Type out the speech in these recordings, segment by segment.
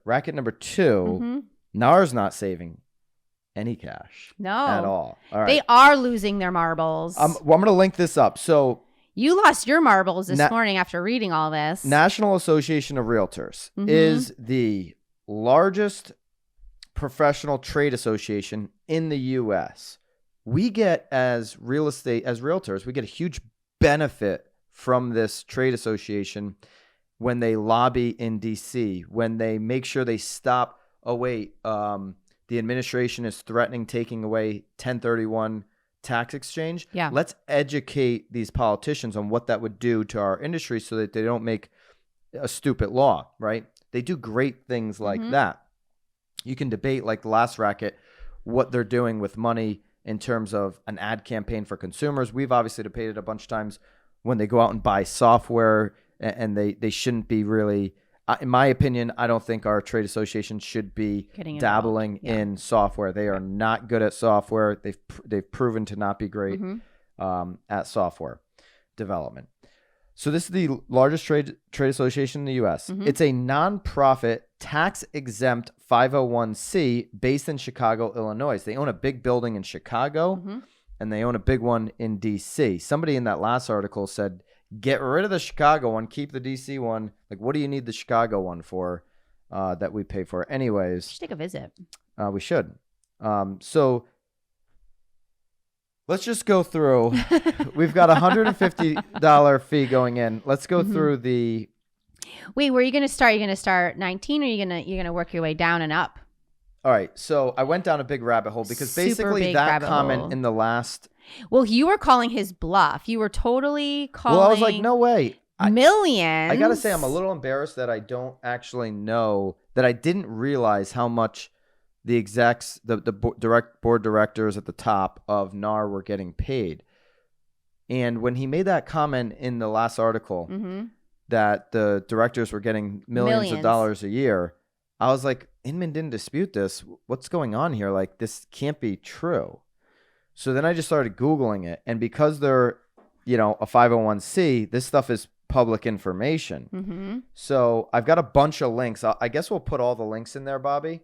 Racket number 2, NAR's not saving any cash. No. At all. All right. They are losing their marbles. Well, I'm going to link this up. So you lost your marbles this morning after reading all this. National Association of Realtors is the largest professional trade association in the U.S. We get, as realtors, we get a huge benefit from this trade association when they lobby in D.C., when they make sure they stop, the administration is threatening taking away 1031 tax exchange. Yeah. Let's educate these politicians on what that would do to our industry so that they don't make a stupid law, right? They do great things like that. You can debate, like the last racket, what they're doing with money in terms of an ad campaign for consumers. We've obviously debated a bunch of times when they go out and buy software, and they shouldn't be really, in my opinion, I don't think our trade association should be dabbling in software. They are not good at software. They've proven to not be great at software development. So this is the largest trade association in the U.S. It's a nonprofit, tax-exempt 501c based in Chicago, Illinois. They own a big building in Chicago, and they own a big one in D.C. Somebody in that last article said, get rid of the Chicago one, keep the D.C. one. Like, what do you need the Chicago one for that we pay for? Anyways. We should take a visit. We should. So let's just go through. We've got $150 fee going in. Let's go through the. Wait, where are you going to start? You're going to start 19, or you're going to work your way down and up? All right. So I went down a big rabbit hole because basically that comment in the last. Well, you were calling his bluff. You were totally calling. Well, I was like, no way. Millions. I got to say, I'm a little embarrassed that I don't actually know, that I didn't realize how much the execs, the board directors at the top of NAR were getting paid. And when he made that comment in the last article that the directors were getting millions of dollars a year, I was like, Inman didn't dispute this. What's going on here? Like, this can't be true. So then I just started Googling it. And because they're, a 501c, this stuff is public information. So I've got a bunch of links. I guess we'll put all the links in there, Bobby.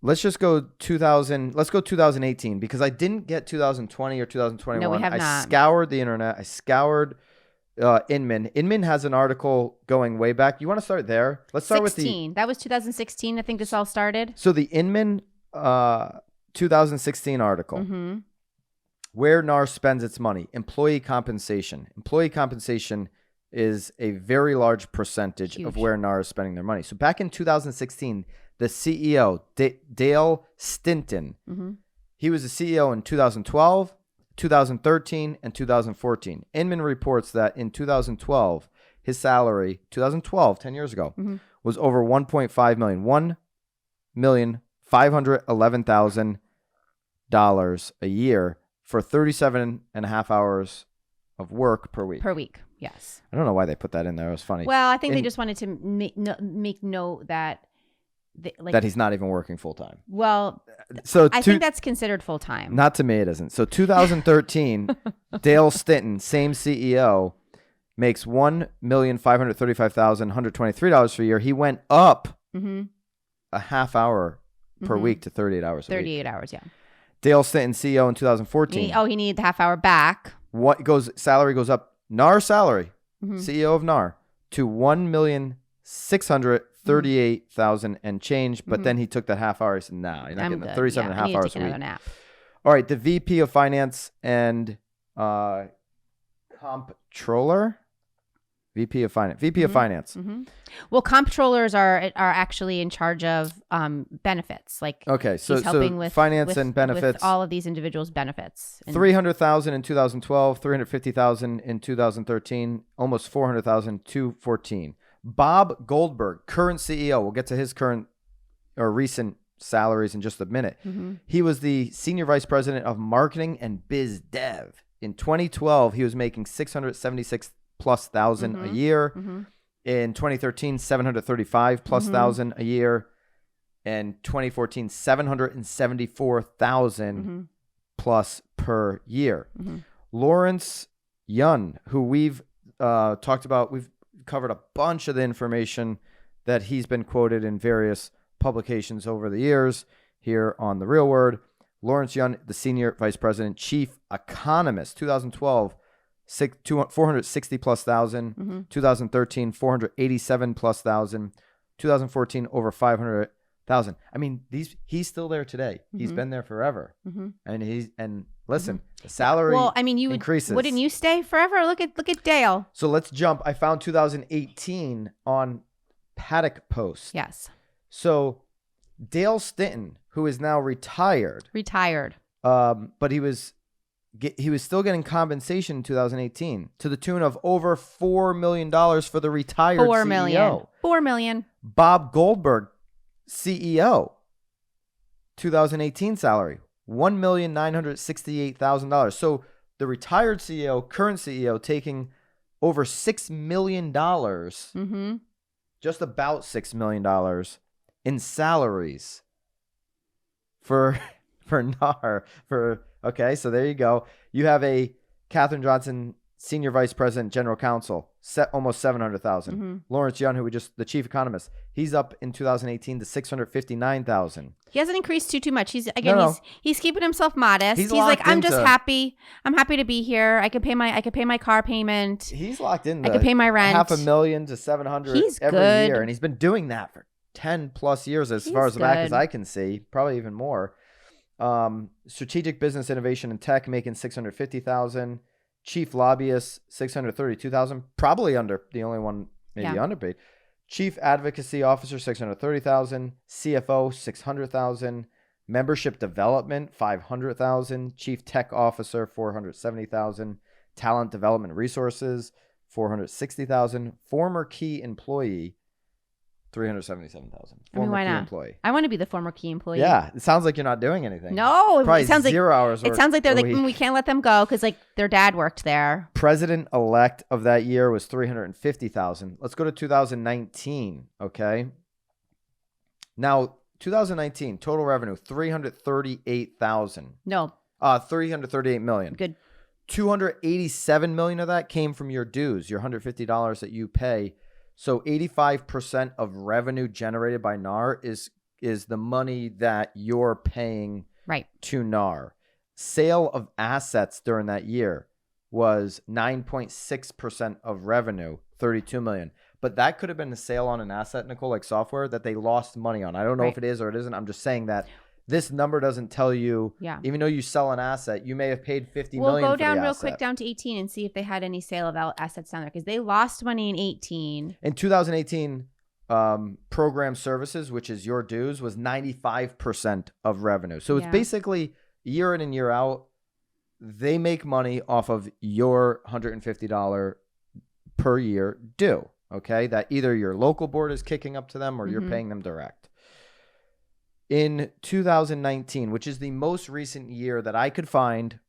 Let's just go 2018, because I didn't get 2020 or 2021. No, we have not. I scoured the internet. I scoured Inman. Inman has an article going way back. You want to start there? Let's start with that was 2016. I think this all started. So the Inman 2016 article, where NAR spends its money, employee compensation. Employee compensation is a very large percentage of where NAR is spending their money. So back in 2016, the CEO, Dale Stinton, he was the CEO in 2012, 2013, and 2014. Inman reports that in 2012, his salary, 10 years ago, was over $1.5 million, $1,511,000 a year for 37 and a half hours of work per week. Yes. I don't know why they put that in there. It was funny. Well, I think they just wanted to make note that that he's not even working full time. Well, so I think that's considered full time. Not to me, it isn't. So 2013, Dale Stinton, same CEO, makes $1,535,123 per year. He went up a half hour per week to 38 hours. 38 hours, yeah. Dale Stinton, CEO in 2014. He needed the half hour back. Salary goes up. NAR salary, CEO of NAR, to $1,638,000 and change. But then he took that half hour. He said, "Nah, you're not getting the 37 and a half hours a week." Nap. All right, the VP of Finance and Comptroller. VP of Finance. Well, comptrollers are actually in charge of benefits. Okay, so he's helping with finance and benefits. With all of these individuals' benefits. $300,000 in 2012, $350,000 in 2013, almost $400,000 in 2014. Bob Goldberg, current CEO. We'll get to his current or recent salaries in just a minute. He was the senior vice president of marketing and biz dev. In 2012, he was making $676,000+ a year. In 2013, $735,000+ a year. In 2014, $774,000+ per year. Lawrence Yun, who we've talked about, we've covered a bunch of the information that he's been quoted in various publications over the years here on The Real Word. Lawrence Yun, the senior vice president, chief economist, 2012, 460 plus thousand, 2013, 487 plus thousand, 2014, over 500,000. I mean, he's still there today. He's been there forever. And listen, the salary increases. Wouldn't you stay forever? Look at Dale. So let's jump. I found 2018 on Paddock Post. Yes. So Dale Stinton, who is now retired, but he was still getting compensation in 2018 to the tune of over $4 million for the retired CEO. $4 million. Bob Goldberg, CEO, 2018 salary, $1,968,000. So the retired CEO, current CEO, taking over $6 million, just about $6 million in salaries for NAR. Okay, so there you go. You have a Katherine Johnson, senior vice president, general counsel, almost 700,000. Lawrence Yun, the chief economist, he's up in 2018 to 659,000. He hasn't increased too much. He's keeping himself modest. He's like, I'm just happy. I'm happy to be here. I could pay my car payment. He's locked in. I could pay my rent. $500,000 to 700,000 every year, and he's been doing that for 10 plus years as far as back as I can see, probably even more. Strategic business innovation and tech making 650,000. Chief lobbyist 632,000, probably under, the only one maybe underpaid. Chief advocacy officer 630,000. CFO 600,000. Membership development 500,000. Chief tech officer 470,000. Talent development resources 460,000. Former key employee 377,000. Why not? Employee. I want to be the former key employee. Yeah, it sounds like you're not doing anything. No, probably it sounds 0 hours. It sounds like they're like, we can't let them go because like their dad worked there. President-elect of that year was 350,000. Let's go to 2019. Okay. Now 2019 total revenue 338,000. No. 338 million. Good. 287 million of that came from your dues, your $150 that you pay. So 85% of revenue generated by NAR is the money that you're paying to NAR. Sale of assets during that year was 9.6% of revenue, 32 million. But that could have been a sale on an asset, Nicole, like software that they lost money on. I don't know if it is or it isn't. I'm just saying that this number doesn't tell you, even though you sell an asset, you may have paid $50 million. We'll go down real quick down to 18 and see if they had any sale of assets down there because they lost money in 18. In 2018, program services, which is your dues, was 95% of revenue. So it's basically year in and year out, they make money off of your $150 per year due, okay? That either your local board is kicking up to them or you're paying them direct. In 2019, which is the most recent year that I could find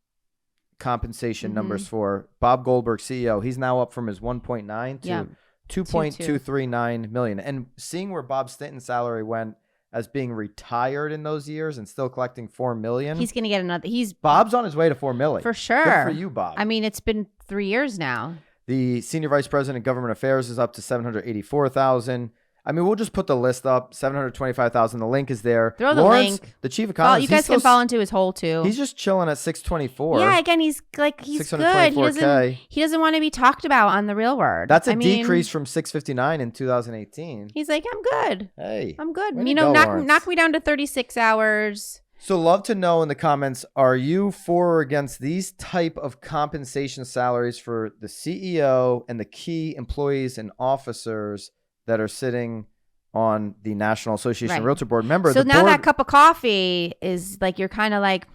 compensation numbers for, Bob Goldberg, CEO, he's now up from his 1.9 to 2.239 million. And seeing where Bob Stinton's salary went as being retired in those years and still collecting $4 million. He's going to get another. Bob's on his way to $4 million. For sure. Good for you, Bob. I mean, it's been 3 years now. The senior vice president of government affairs is up to 784,000. I mean, we'll just put the list up. 725,000. The link is there. Throw the Lawrence, link. The chief economist. You guys can fall into his hole too. He's just chilling at 624. Yeah, again, he's good. He doesn't want to be talked about on The Real Word. That's a decrease from 659 in 2018. He's like, I'm good. Hey, I'm good. Knock me down to 36 hours. So love to know in the comments, are you for or against these type of compensation salaries for the CEO and the key employees and officers that are sitting on the National Association of Realtor Board? Remember, so now that cup of coffee is like, you're kind of like,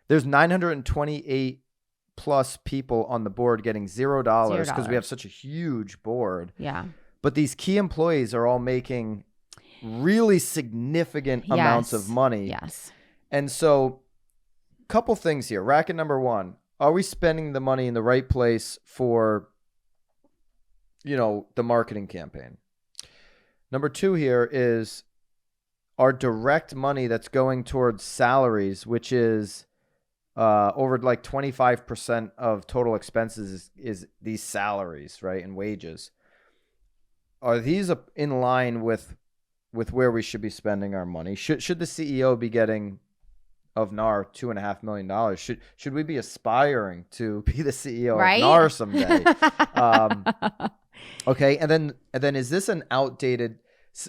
There's 928 plus people on the board getting $0 because we have such a huge board. Yeah. But these key employees are all making really significant amounts of money. Yes. And so couple things here. Racket number one, are we spending the money in the right place for, the marketing campaign? Number two here is our direct money that's going towards salaries, which is over like 25% of total expenses is these salaries, right, and wages. are these in line with where we should be spending our money? Should the CEO be getting of NAR $2.5 million? Should we be aspiring to be the CEO of NAR someday? Okay, and then is this an outdated?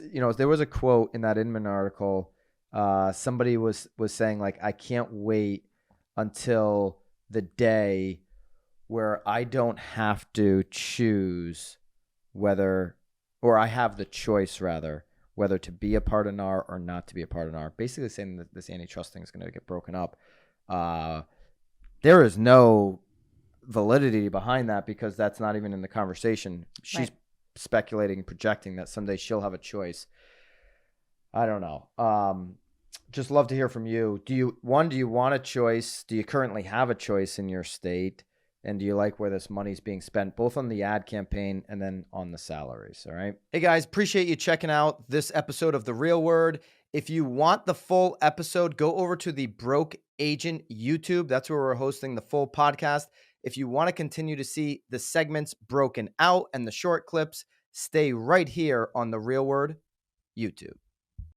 There was a quote in that Inman article. Somebody was saying, like, I can't wait until the day where I don't have to choose whether, or I have the choice rather, whether to be a part of NAR or not to be a part of NAR. Basically saying that this antitrust thing is going to get broken up. There is no validity behind that because that's not even in the conversation. She's speculating and projecting that someday she'll have a choice. I don't know. Just love to hear from you. Do you want a choice? Do you currently have a choice in your state? And do you like where this money's being spent, both on the ad campaign and then on the salaries? All right. Hey, guys, appreciate you checking out this episode of The Real Word. If you want the full episode, go over to the Broke Agent YouTube. That's where we're hosting the full podcast. If you want to continue to see the segments broken out and the short clips, stay right here on The Real Word YouTube.